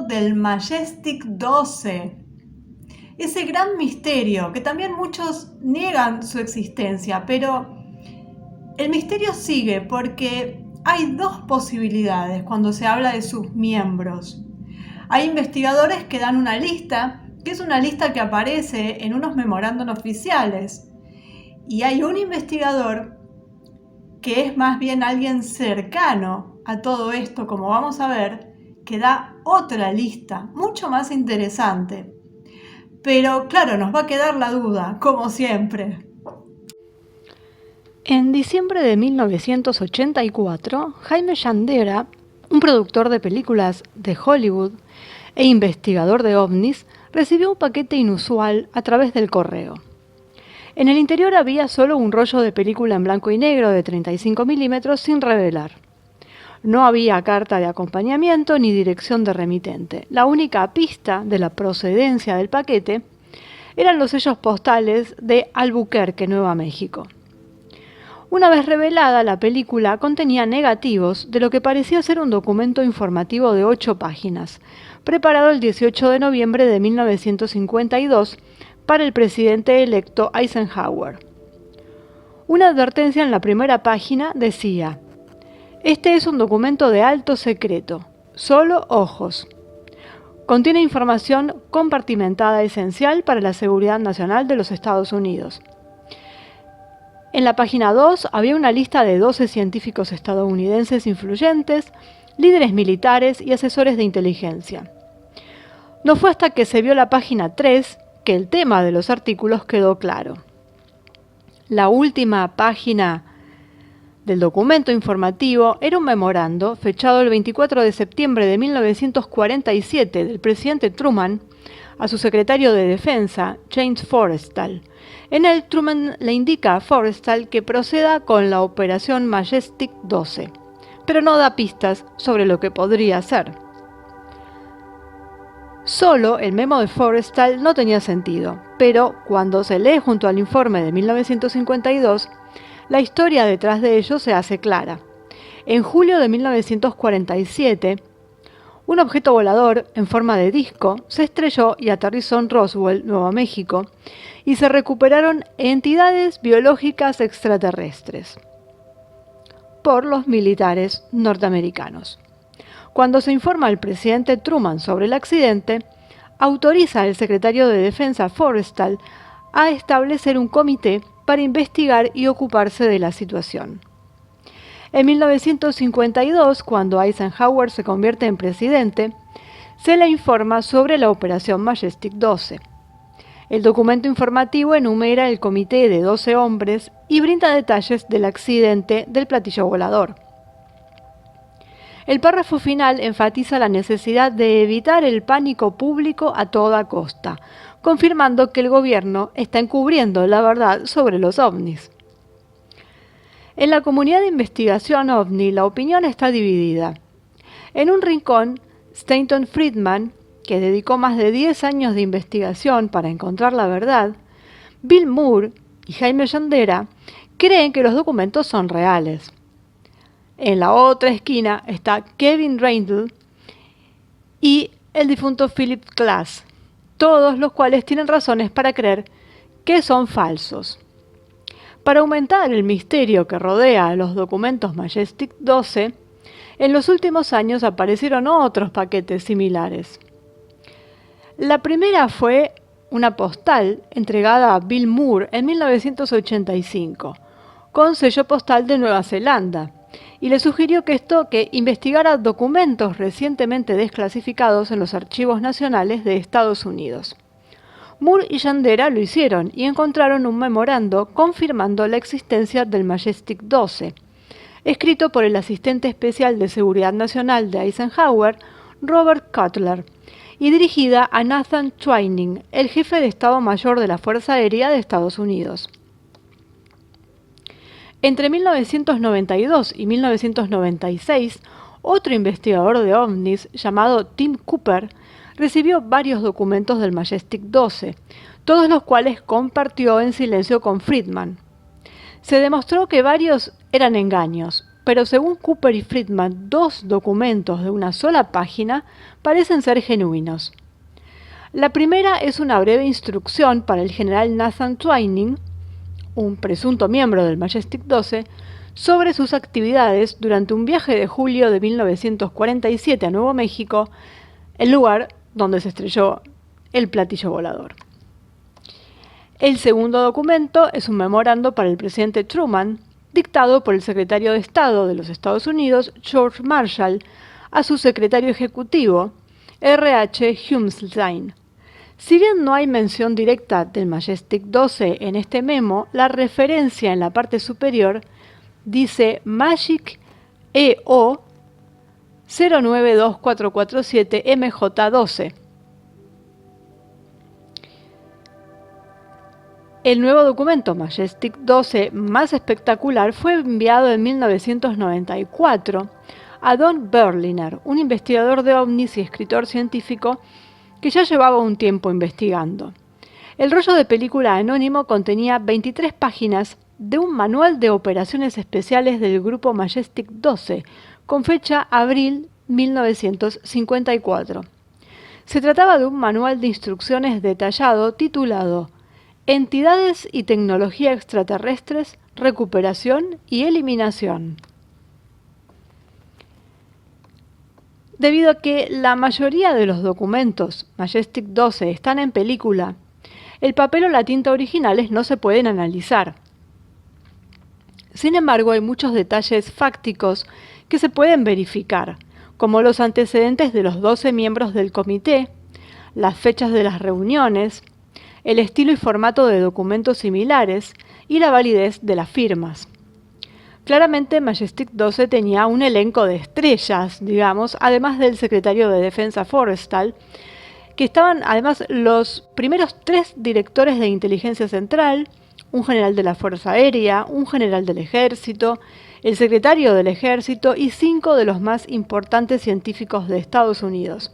del Majestic 12. Ese gran misterio que también muchos niegan su existencia, pero el misterio sigue porque hay dos posibilidades cuando se habla de sus miembros. Hay investigadores que dan una lista, que es una lista que aparece en unos memorándum oficiales. Y hay un investigador que es más bien alguien cercano a todo esto, como vamos a ver, que da otra lista, mucho más interesante. Pero claro, nos va a quedar la duda, como siempre. En diciembre de 1984, Jaime Yandera, un productor de películas de Hollywood e investigador de ovnis, recibió un paquete inusual a través del correo. En el interior había solo un rollo de película en blanco y negro de 35 milímetros sin revelar. No había carta de acompañamiento ni dirección de remitente. La única pista de la procedencia del paquete eran los sellos postales de Albuquerque, Nueva México. Una vez revelada, la película contenía negativos de lo que parecía ser un documento informativo de 8 páginas, preparado el 18 de noviembre de 1952 para el presidente electo Eisenhower. Una advertencia en la primera página decía: "Este es un documento de alto secreto, solo ojos. Contiene información compartimentada esencial para la seguridad nacional de los Estados Unidos". En la página 2 había una lista de 12 científicos estadounidenses influyentes, líderes militares y asesores de inteligencia. No fue hasta que se vio la página 3 que el tema de los artículos quedó claro. La última página del documento informativo era un memorando fechado el 24 de septiembre de 1947 del presidente Truman a su secretario de Defensa, James Forrestal. En él, Truman le indica a Forrestal que proceda con la operación Majestic 12, pero no da pistas sobre lo que podría ser. Solo el memo de Forrestal no tenía sentido, pero cuando se lee junto al informe de 1952, la historia detrás de ello se hace clara. En julio de 1947, un objeto volador en forma de disco se estrelló y aterrizó en Roswell, Nuevo México, y se recuperaron entidades biológicas extraterrestres por los militares norteamericanos. Cuando se informa al presidente Truman sobre el accidente, autoriza al secretario de Defensa Forrestal a establecer un comité para investigar y ocuparse de la situación. En 1952, cuando Eisenhower se convierte en presidente, se le informa sobre la operación Majestic 12. El documento informativo enumera el comité de 12 hombres y brinda detalles del accidente del platillo volador. El párrafo final enfatiza la necesidad de evitar el pánico público a toda costa, confirmando que el gobierno está encubriendo la verdad sobre los ovnis. En la comunidad de investigación ovni, la opinión está dividida. En un rincón, Stanton Friedman, que dedicó más de 10 años de investigación para encontrar la verdad, Bill Moore y Jaime Yandera creen que los documentos son reales. En la otra esquina está Kevin Randle y el difunto Philip Glass, todos los cuales tienen razones para creer que son falsos. Para aumentar el misterio que rodea a los documentos Majestic 12, en los últimos años aparecieron otros paquetes similares. La primera fue una postal entregada a Bill Moore en 1985, con sello postal de Nueva Zelanda, y le sugirió que investigara documentos recientemente desclasificados en los archivos nacionales de Estados Unidos. Moore y Yandera lo hicieron y encontraron un memorando confirmando la existencia del Majestic 12, escrito por el asistente especial de Seguridad Nacional de Eisenhower, Robert Cutler, y dirigida a Nathan Twining, el jefe de Estado Mayor de la Fuerza Aérea de Estados Unidos. Entre 1992 y 1996, otro investigador de ovnis llamado Tim Cooper recibió varios documentos del Majestic 12, todos los cuales compartió en silencio con Friedman. Se demostró que varios eran engaños pero según Cooper y Friedman, 2 documentos de una sola página parecen ser genuinos. La primera es una breve instrucción para el general Nathan Twining, un presunto miembro del Majestic 12, sobre sus actividades durante un viaje de julio de 1947 a Nuevo México, el lugar donde se estrelló el platillo volador. El segundo documento es un memorando para el presidente Truman, dictado por el secretario de Estado de los Estados Unidos, George Marshall, a su secretario ejecutivo, R.H. Humstein. Si bien no hay mención directa del Majestic 12 en este memo, la referencia en la parte superior dice Magic EO 092447 MJ12. El nuevo documento Majestic 12 más espectacular fue enviado en 1994 a Don Berliner, un investigador de ovnis y escritor científico que ya llevaba un tiempo investigando. El rollo de película anónimo contenía 23 páginas de un manual de operaciones especiales del grupo Majestic 12, con fecha abril 1954. Se trataba de un manual de instrucciones detallado titulado Entidades y tecnología extraterrestres, recuperación y eliminación. Debido a que la mayoría de los documentos Majestic 12 están en película, el papel o la tinta originales no se pueden analizar. Sin embargo, hay muchos detalles fácticos que se pueden verificar, como los antecedentes de los 12 miembros del comité, las fechas de las reuniones, el estilo y formato de documentos similares y la validez de las firmas. Claramente Majestic 12 tenía un elenco de estrellas, digamos, además del secretario de Defensa Forrestal, que estaban además los primeros 3 directores de inteligencia central, un general de la Fuerza Aérea, un general del Ejército, el secretario del Ejército y 5 de los más importantes científicos de Estados Unidos.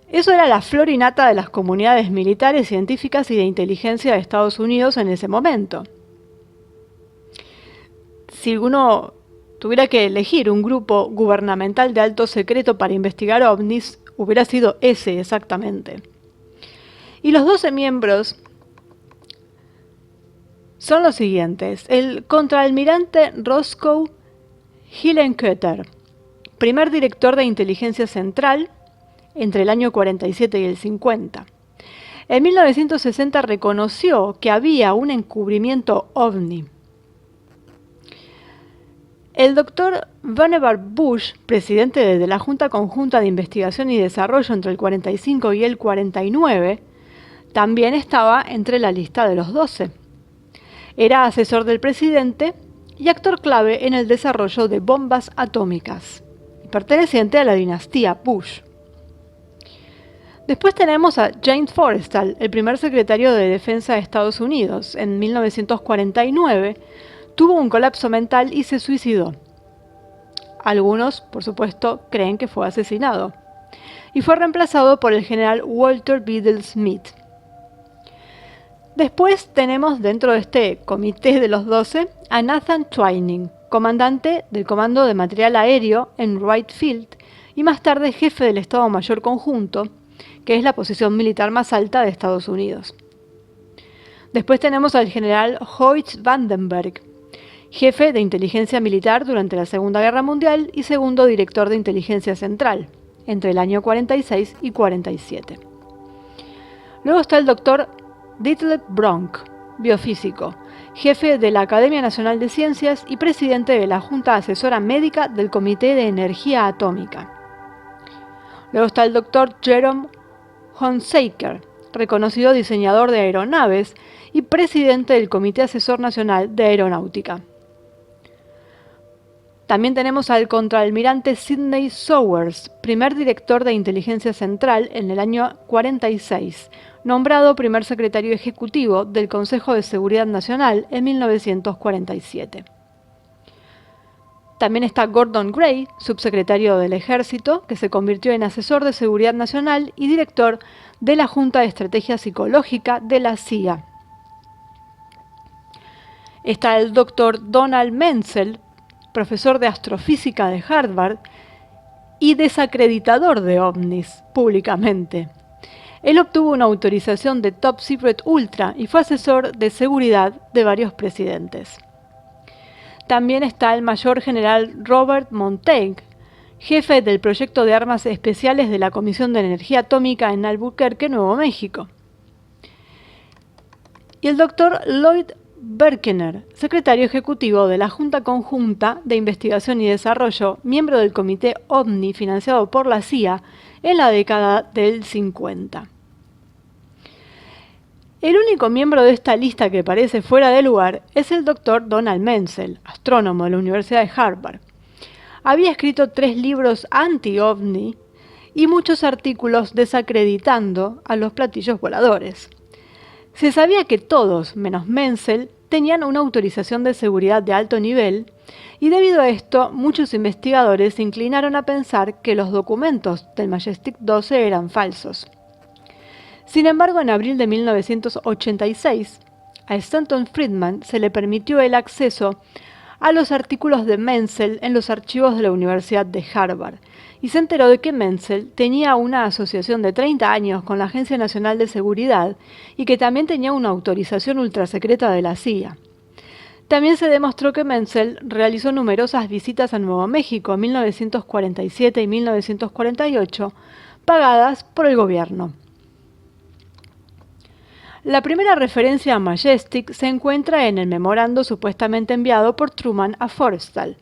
Eso era la flor y nata de las comunidades militares, científicas y de inteligencia de Estados Unidos en ese momento. Si uno tuviera que elegir un grupo gubernamental de alto secreto para investigar ovnis, hubiera sido ese exactamente. Y los 12 miembros son los siguientes: el contraalmirante Roscoe Hillenkoetter, primer director de inteligencia central entre el año 47 y el 50. En 1960 reconoció que había un encubrimiento ovni. El doctor Vannevar Bush, presidente de la Junta Conjunta de Investigación y Desarrollo entre el 45 y el 49, también estaba entre la lista de los 12. Era asesor del presidente y actor clave en el desarrollo de bombas atómicas, perteneciente a la dinastía Bush. Después tenemos a James Forrestal, el primer secretario de Defensa de Estados Unidos. En 1949 tuvo un colapso mental y se suicidó. Algunos, por supuesto, creen que fue asesinado. Y fue reemplazado por el general Walter Bedell Smith. Después tenemos dentro de este comité de los 12 a Nathan Twining, comandante del Comando de Material Aéreo en Wright Field y más tarde jefe del Estado Mayor Conjunto, que es la posición militar más alta de Estados Unidos. Después tenemos al general Hoyt Vandenberg, jefe de inteligencia militar durante la Segunda Guerra Mundial y segundo director de inteligencia central, entre el año 46 y 47. Luego está el doctor Detlef Bronk, biofísico, jefe de la Academia Nacional de Ciencias y presidente de la Junta Asesora Médica del Comité de Energía Atómica. Luego está el doctor Jerome Hunsaker, reconocido diseñador de aeronaves y presidente del Comité Asesor Nacional de Aeronáutica. También tenemos al contraalmirante Sidney Sowers, primer director de inteligencia central en el año 46, nombrado primer secretario ejecutivo del Consejo de Seguridad Nacional en 1947. También está Gordon Gray, subsecretario del Ejército, que se convirtió en asesor de Seguridad Nacional y director de la Junta de Estrategia Psicológica de la CIA. Está el Dr. Donald Menzel, profesor de astrofísica de Harvard y desacreditador de ovnis públicamente. Él obtuvo una autorización de Top Secret Ultra y fue asesor de seguridad de varios presidentes. También está el mayor general Robert Montague, jefe del proyecto de armas especiales de la Comisión de Energía Atómica en Albuquerque, Nuevo México. Y el doctor Lloyd Berkener, secretario ejecutivo de la Junta Conjunta de Investigación y Desarrollo, miembro del Comité OVNI financiado por la CIA en la década del 50. El único miembro de esta lista que parece fuera de lugar es el doctor Donald Menzel, astrónomo de la Universidad de Harvard. Había escrito 3 libros anti-OVNI y muchos artículos desacreditando a los platillos voladores. Se sabía que todos, menos Menzel, tenían una autorización de seguridad de alto nivel y debido a esto muchos investigadores se inclinaron a pensar que los documentos del Majestic 12 eran falsos. Sin embargo, en abril de 1986, a Stanton Friedman se le permitió el acceso a los artículos de Menzel en los archivos de la Universidad de Harvard y se enteró de que Menzel tenía una asociación de 30 años con la Agencia Nacional de Seguridad y que también tenía una autorización ultrasecreta de la CIA. También se demostró que Menzel realizó numerosas visitas a Nuevo México en 1947 y 1948, pagadas por el gobierno. La primera referencia a Majestic se encuentra en el memorando supuestamente enviado por Truman a Forrestal.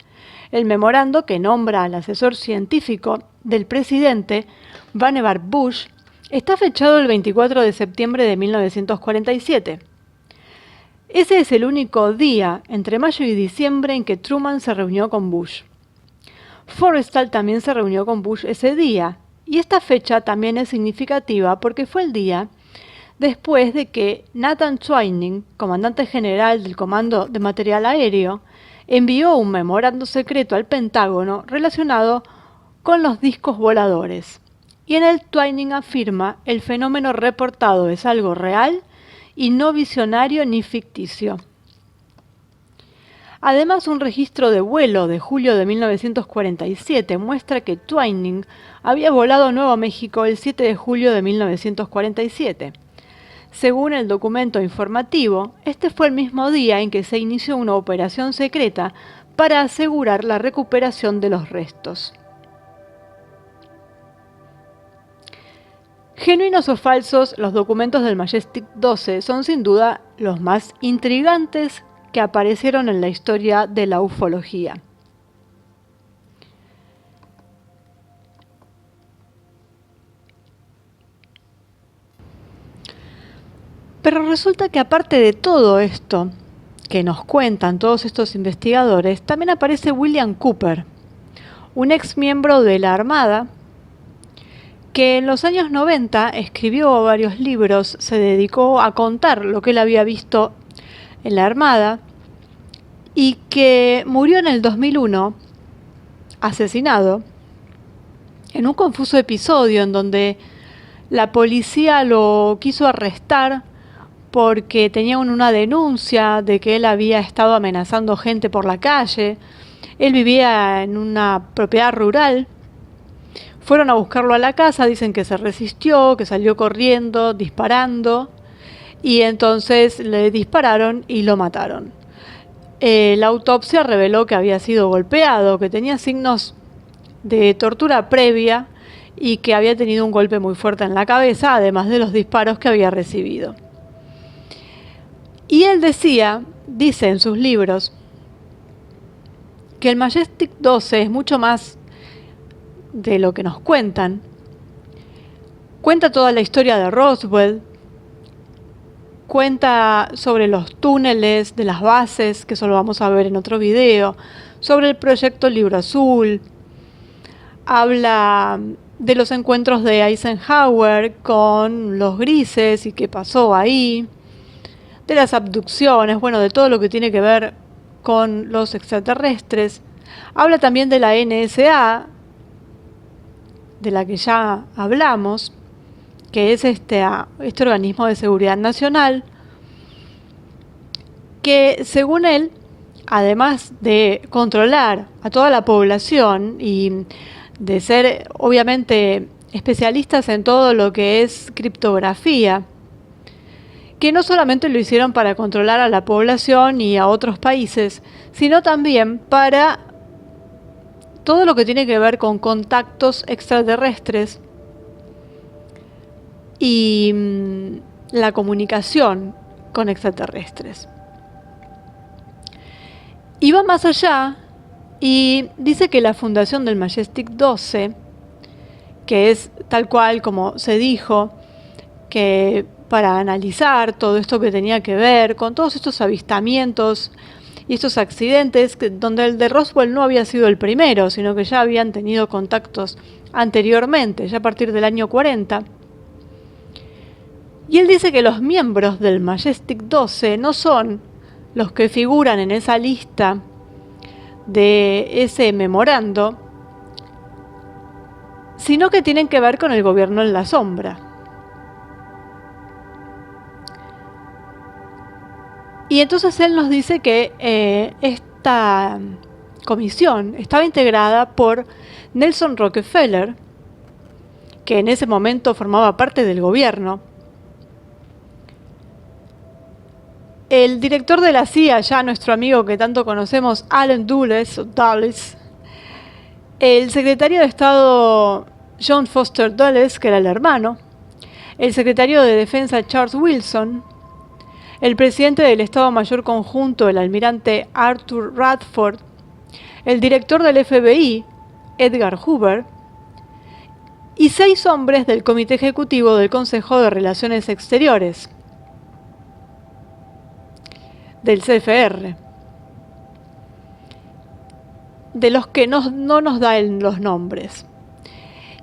El memorando, que nombra al asesor científico del presidente Vannevar Bush, está fechado el 24 de septiembre de 1947. Ese es el único día entre mayo y diciembre en que Truman se reunió con Bush. Forrestal también se reunió con Bush ese día, y esta fecha también es significativa porque fue el día después de que Nathan Twining, comandante general del Comando de Material Aéreo, envió un memorando secreto al Pentágono relacionado con los discos voladores. Y en él Twining afirma: el fenómeno reportado es algo real y no visionario ni ficticio. Además, un registro de vuelo de julio de 1947 muestra que Twining había volado a Nuevo México el 7 de julio de 1947. Según el documento informativo, este fue el mismo día en que se inició una operación secreta para asegurar la recuperación de los restos. Genuinos o falsos, los documentos del Majestic 12 son sin duda los más intrigantes que aparecieron en la historia de la ufología. Pero resulta que aparte de todo esto que nos cuentan todos estos investigadores, también aparece William Cooper, un ex miembro de la Armada, que en los años 90 escribió varios libros, se dedicó a contar lo que él había visto en la Armada y que murió en el 2001, asesinado, en un confuso episodio en donde la policía lo quiso arrestar porque tenían una denuncia de que él había estado amenazando gente por la calle. Él vivía en una propiedad rural. Fueron a buscarlo a la casa, dicen que se resistió, que salió corriendo, disparando, y entonces le dispararon y lo mataron. La autopsia reveló que había sido golpeado, que tenía signos de tortura previa y que había tenido un golpe muy fuerte en la cabeza, además de los disparos que había recibido. Y él dice en sus libros, que el Majestic 12 es mucho más de lo que nos cuentan. Cuenta toda la historia de Roswell, cuenta sobre los túneles de las bases, que eso lo vamos a ver en otro video, sobre el proyecto Libro Azul, habla de los encuentros de Eisenhower con los grises y qué pasó ahí, de las abducciones, bueno, de todo lo que tiene que ver con los extraterrestres. Habla también de la NSA, de la que ya hablamos, que es este organismo de seguridad nacional, que según él además de controlar a toda la población y de ser obviamente especialistas en todo lo que es criptografía, que no solamente lo hicieron para controlar a la población y a otros países, sino también para todo lo que tiene que ver con contactos extraterrestres y la comunicación con extraterrestres. Y va más allá y dice que la fundación del Majestic 12, que es tal cual como se dijo, que para analizar todo esto que tenía que ver con todos estos avistamientos y estos accidentes, donde el de Roswell no había sido el primero, sino que ya habían tenido contactos anteriormente, ya a partir del año 40. Y él dice que los miembros del Majestic 12 no son los que figuran en esa lista de ese memorando, sino que tienen que ver con el gobierno en la sombra. Y entonces él nos dice que esta comisión estaba integrada por Nelson Rockefeller, que en ese momento formaba parte del gobierno, el director de la CIA, ya nuestro amigo que tanto conocemos, Allen Dulles, el secretario de Estado John Foster Dulles, que era el hermano, el secretario de Defensa Charles Wilson, el presidente del Estado Mayor Conjunto, el almirante Arthur Radford, el director del FBI, Edgar Hoover, y 6 hombres del Comité Ejecutivo del Consejo de Relaciones Exteriores, del CFR, de los que no nos da los nombres.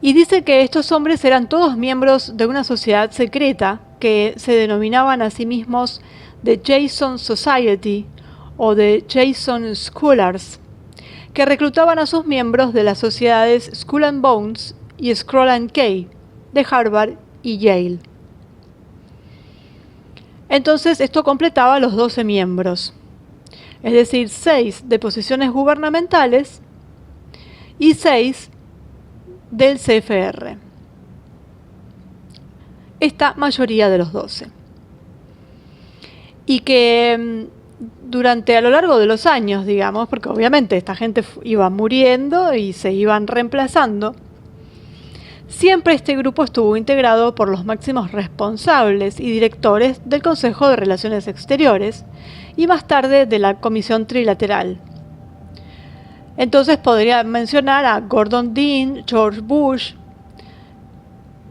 Y dice que estos hombres eran todos miembros de una sociedad secreta que se denominaban a sí mismos The Jason Society o The Jason Scholars, que reclutaban a sus miembros de las sociedades Skull and Bones y Scroll and Key de Harvard y Yale. Entonces esto completaba los 12 miembros, es decir, 6 de posiciones gubernamentales y 6 del CFR. Esta mayoría de los 12. Y que durante a lo largo de los años, digamos, porque obviamente esta gente iba muriendo y se iban reemplazando, siempre este grupo estuvo integrado por los máximos responsables y directores del Consejo de Relaciones Exteriores y más tarde de la Comisión Trilateral. Entonces podría mencionar a Gordon Dean, George Bush,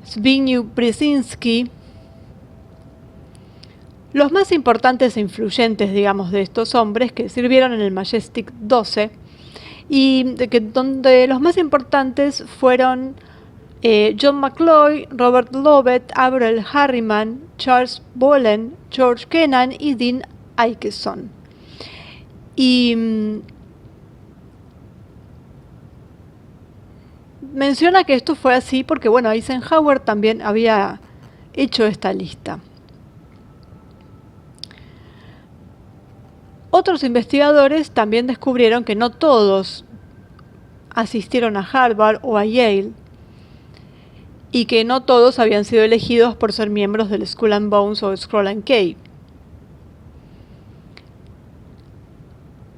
Zbigniew Brzezinski. Los más importantes e influyentes, digamos, de estos hombres que sirvieron en el Majestic 12 y donde los más importantes fueron John McCloy, Robert Lovett, Averell Harriman, Charles Bollen, George Kennan y Dean Acheson. Y menciona que esto fue así porque, bueno, Eisenhower también había hecho esta lista. Otros investigadores también descubrieron que no todos asistieron a Harvard o a Yale y que no todos habían sido elegidos por ser miembros del Skull and Bones o Scroll and Key.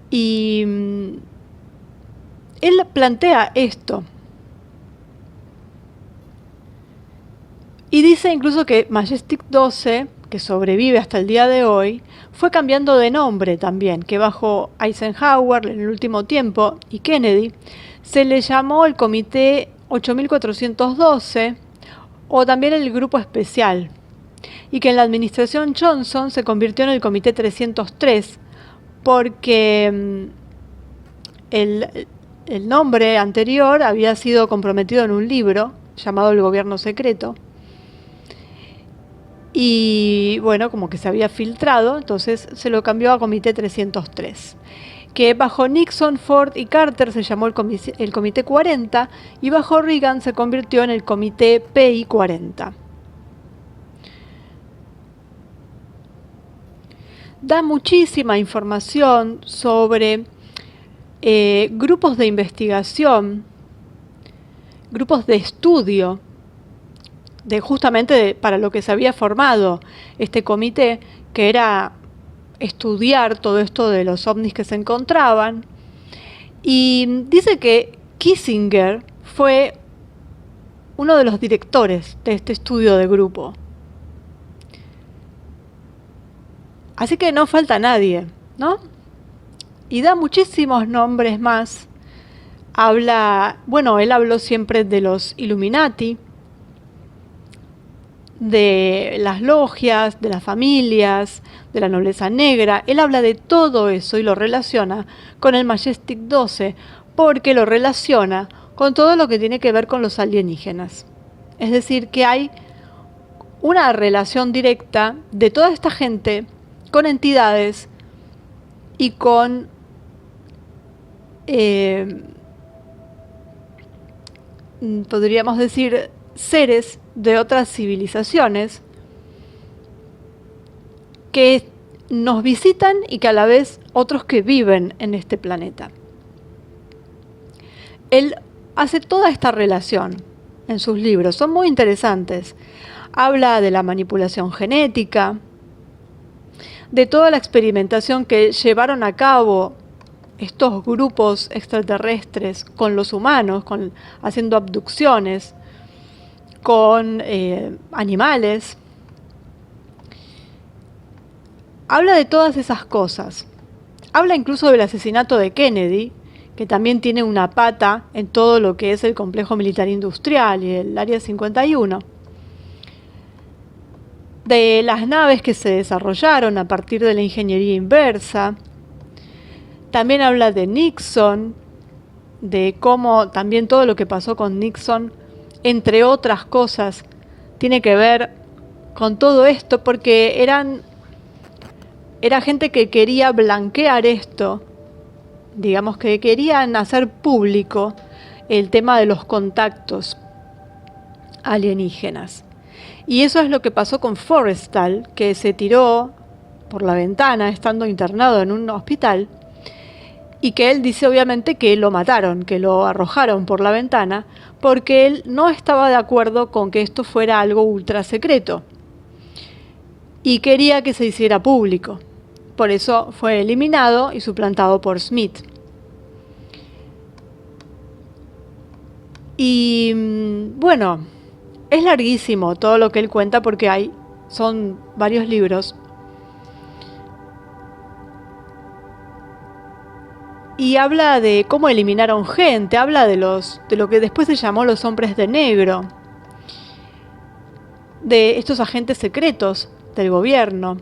Y él plantea esto. Y dice incluso que Majestic 12, que sobrevive hasta el día de hoy, fue cambiando de nombre también, que bajo Eisenhower en el último tiempo y Kennedy se le llamó el Comité 8412 o también el Grupo Especial, y que en la administración Johnson se convirtió en el Comité 303 porque el nombre anterior había sido comprometido en un libro llamado El Gobierno Secreto. Y bueno, como que se había filtrado, entonces se lo cambió a Comité 303, que bajo Nixon, Ford y Carter se llamó el Comité 40 y bajo Reagan se convirtió en el Comité PI 40. da muchísima información sobre grupos de investigación, grupos de estudio, justamente para lo que se había formado este comité, que era estudiar todo esto de los ovnis que se encontraban. Y dice que Kissinger fue uno de los directores de este estudio de grupo. Así que no falta nadie, ¿no? Y da muchísimos nombres más. Él habló siempre de los Illuminati, de las logias, de las familias, de la nobleza negra. Él habla de todo eso y lo relaciona con el Majestic 12, porque lo relaciona con todo lo que tiene que ver con los alienígenas. Es decir, que hay una relación directa de toda esta gente con entidades y con podríamos decir seres de otras civilizaciones que nos visitan y que a la vez otros que viven en este planeta. Él hace toda esta relación en sus libros, son muy interesantes. Habla de la manipulación genética, de toda la experimentación que llevaron a cabo estos grupos extraterrestres con los humanos, haciendo abducciones, con animales. Habla de todas esas cosas. Habla incluso del asesinato de Kennedy, que también tiene una pata en todo lo que es el complejo militar industrial y el Área 51. De las naves que se desarrollaron a partir de la ingeniería inversa. También habla de Nixon, de cómo también todo lo que pasó con Nixon, entre otras cosas, tiene que ver con todo esto, porque era gente que quería blanquear esto, digamos que querían hacer público el tema de los contactos alienígenas. Y eso es lo que pasó con Forrestal, que se tiró por la ventana estando internado en un hospital, y que él dice obviamente que lo mataron, que lo arrojaron por la ventana, porque él no estaba de acuerdo con que esto fuera algo ultra secreto y quería que se hiciera público. Por eso fue eliminado y suplantado por Smith. Y bueno, es larguísimo todo lo que él cuenta porque son varios libros. Y habla de cómo eliminaron gente, habla de lo que después se llamó los hombres de negro, de estos agentes secretos del gobierno.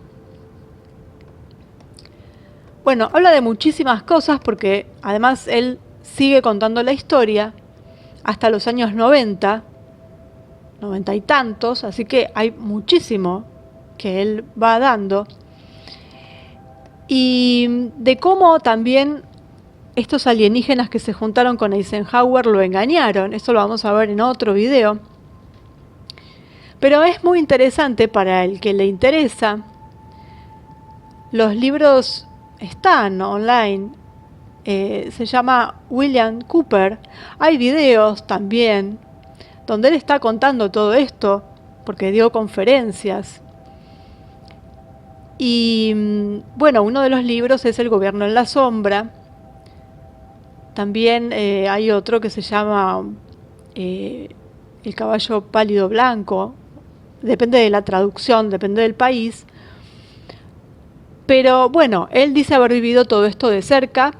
Bueno, habla de muchísimas cosas porque además él sigue contando la historia hasta los años 90 y tantos, así que hay muchísimo que él va dando. Y de cómo también estos alienígenas que se juntaron con Eisenhower lo engañaron. Eso lo vamos a ver en otro video. Pero es muy interesante para el que le interesa. Los libros están online. Se llama William Cooper. Hay videos también donde él está contando todo esto porque dio conferencias. Y bueno, uno de los libros es El gobierno en la sombra. También hay otro que se llama El caballo pálido blanco. Depende de la traducción, depende del país. Pero bueno, él dice haber vivido todo esto de cerca.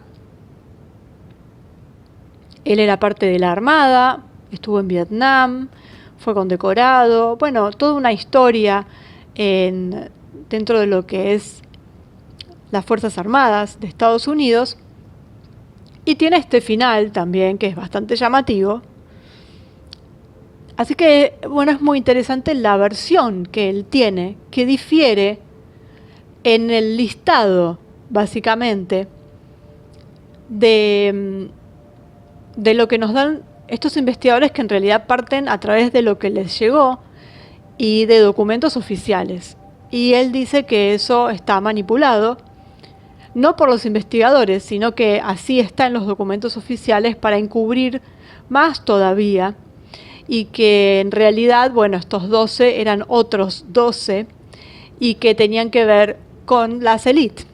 Él era parte de la Armada, estuvo en Vietnam, fue condecorado. Bueno, toda una historia dentro de lo que es las Fuerzas Armadas de Estados Unidos. Y tiene este final también, que es bastante llamativo. Así que, bueno, es muy interesante la versión que él tiene, que difiere en el listado, básicamente, de lo que nos dan estos investigadores, que en realidad parten a través de lo que les llegó y de documentos oficiales. y él dice que eso está manipulado, no por los investigadores, sino que así está en los documentos oficiales para encubrir más todavía, y que en realidad, bueno, estos 12 eran otros 12 y que tenían que ver con las élites.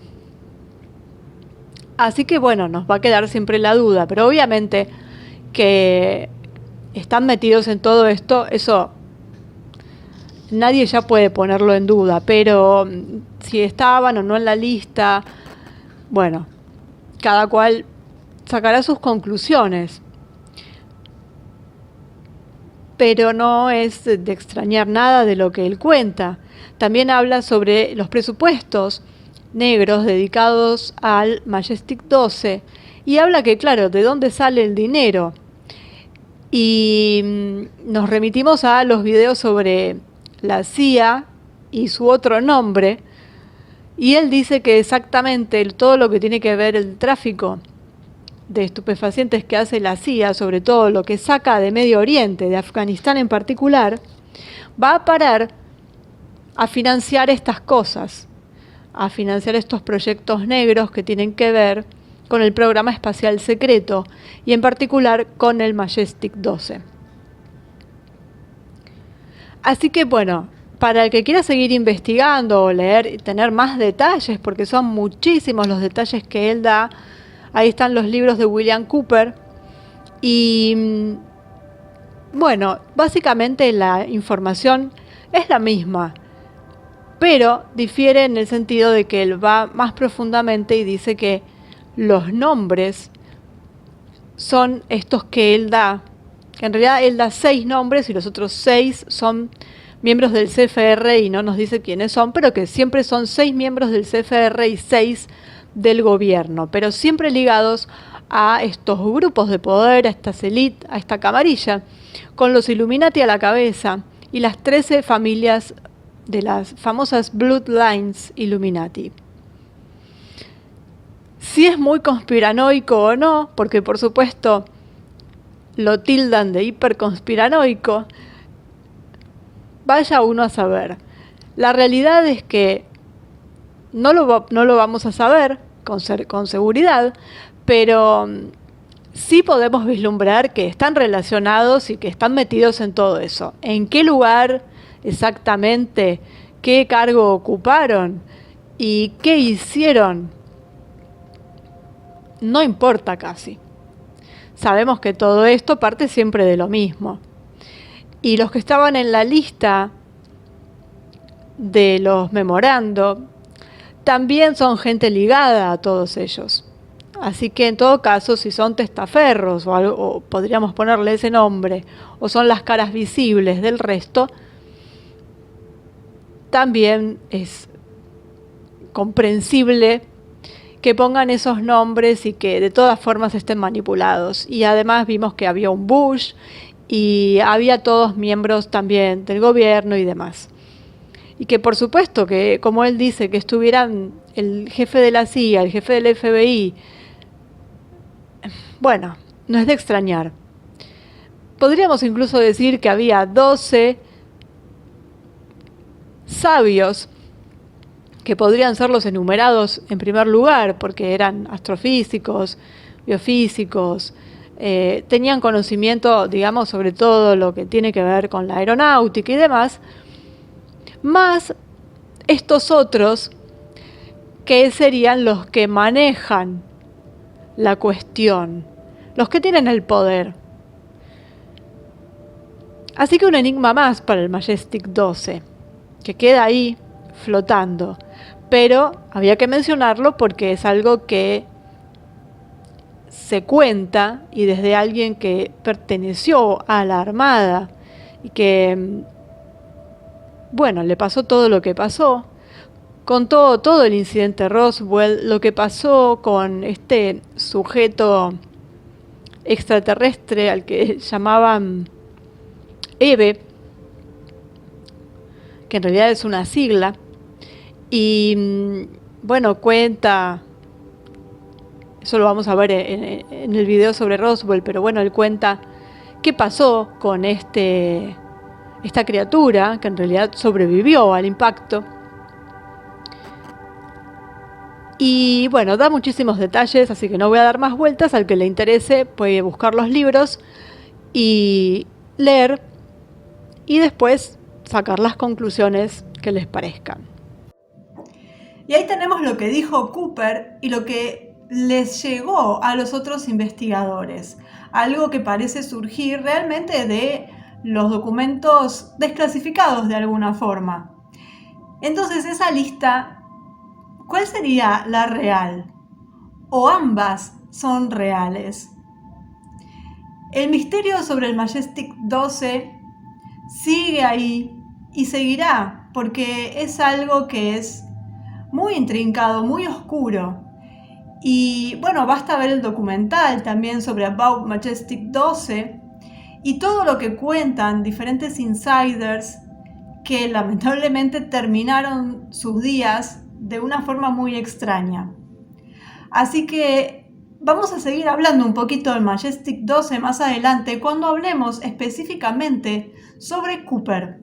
Así que bueno, nos va a quedar siempre la duda, pero obviamente que están metidos en todo esto, eso nadie ya puede ponerlo en duda, pero si estaban o no en la lista, bueno, cada cual sacará sus conclusiones. Pero no es de extrañar nada de lo que él cuenta. También habla sobre los presupuestos negros dedicados al Majestic 12 y habla que, claro, de dónde sale el dinero. Y nos remitimos a los videos sobre la CIA y su otro nombre, y él dice que exactamente todo lo que tiene que ver el tráfico de estupefacientes que hace la CIA, sobre todo lo que saca de Medio Oriente, de Afganistán en particular, va a parar a financiar estas cosas, a financiar estos proyectos negros que tienen que ver con el programa espacial secreto y en particular con el Majestic 12. Así que bueno, para el que quiera seguir investigando o leer y tener más detalles, porque son muchísimos los detalles que él da, ahí están los libros de William Cooper. Y bueno, básicamente la información es la misma, pero difiere en el sentido de que él va más profundamente y dice que los nombres son estos que él da, que en realidad él da 6 nombres y los otros 6 son miembros del CFR y no nos dice quiénes son, pero que siempre son 6 miembros del CFR y 6 del gobierno, pero siempre ligados a estos grupos de poder, a estas élites, a esta camarilla, con los Illuminati a la cabeza y las 13 familias de las famosas Bloodlines Illuminati. Si es muy conspiranoico o no, porque por supuesto lo tildan de hiperconspiranoico, vaya uno a saber. La realidad es que no lo vamos a saber con seguridad, pero sí podemos vislumbrar que están relacionados y que están metidos en todo eso. ¿En qué lugar exactamente? ¿Qué cargo ocuparon? ¿Y qué hicieron? No importa casi. Sabemos que todo esto parte siempre de lo mismo. Y los que estaban en la lista de los memorando también son gente ligada a todos ellos. Así que en todo caso, si son testaferros o podríamos ponerle ese nombre, o son las caras visibles del resto, también es comprensible que pongan esos nombres y que de todas formas estén manipulados. Y además vimos que había un Bush y había todos miembros también del gobierno y demás. Y que por supuesto que, como él dice, que estuvieran el jefe de la CIA, el jefe del FBI, bueno, no es de extrañar. Podríamos incluso decir que había 12 sabios que podrían ser los enumerados en primer lugar, porque eran astrofísicos, biofísicos, tenían conocimiento, digamos, sobre todo lo que tiene que ver con la aeronáutica y demás, más estos otros que serían los que manejan la cuestión, los que tienen el poder. Así que un enigma más para el Majestic 12, que queda ahí flotando, pero había que mencionarlo porque es algo que se cuenta y desde alguien que perteneció a la Armada y que, bueno, le pasó todo lo que pasó, contó todo el incidente Roswell, lo que pasó con este sujeto extraterrestre al que llamaban EVE, que en realidad es una sigla, y bueno, cuenta, eso lo vamos a ver en el video sobre Roswell, pero bueno, él cuenta qué pasó con esta criatura que en realidad sobrevivió al impacto Y bueno, da muchísimos detalles, así que no voy a dar más vueltas. Al que le interese puede buscar los libros y leer y después sacar las conclusiones que les parezcan. Y ahí tenemos lo que dijo Cooper y lo que les llegó a los otros investigadores. Algo que parece surgir realmente de los documentos desclasificados de alguna forma. Entonces, esa lista, ¿cuál sería la real? ¿O ambas son reales? El misterio sobre el Majestic 12 sigue ahí y seguirá, porque es algo que es muy intrincado, muy oscuro. Y bueno, basta ver el documental también sobre About Majestic 12 y todo lo que cuentan diferentes insiders que lamentablemente terminaron sus días de una forma muy extraña. Así que vamos a seguir hablando un poquito del Majestic 12 más adelante cuando hablemos específicamente sobre Cooper.